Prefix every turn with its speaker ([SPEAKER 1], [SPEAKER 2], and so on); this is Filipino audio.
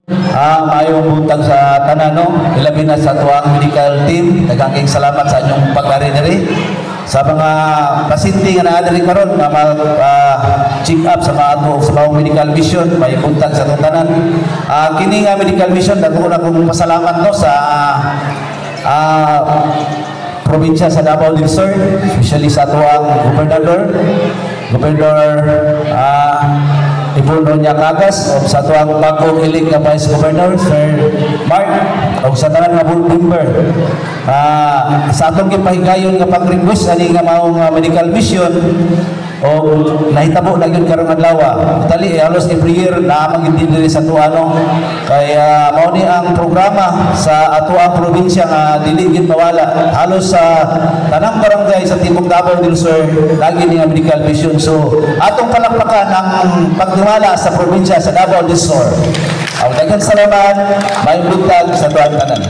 [SPEAKER 1] Mayong buntag sa tanan, no? Ilabi na sa tuwang medical team. Daghang salamat sa inyong paglari-diri. Sa mga pasyente nga naadiri karon nga mag-check up sa mga medical mission, may buntag sa tanan. Kini nga medical mission, dako na kong pasalamat no sa probinsya sa Davao del Sur, especially sa tuwang gobernador Ibuno niya kagas o sa tuwang bagong ilig na Vice Governor Sir Mark o sa tanan nga board member sa atong gipahigayon nga pag-request ani nga maong medical mission o nahitabo na yun karong adlaw. Tali halos every year na magintindi sa tuano kaya mao ni ang programa sa ato ang probinsya nga dili gid mawala halos sa tanang barangay sa Timog Davao del Sur lagi ni nga medical mission. So atong palakpakan ang pagdumala sa probinsya sa Davao del Sur. Daghang salamat, may buntag sa tuwan tanan.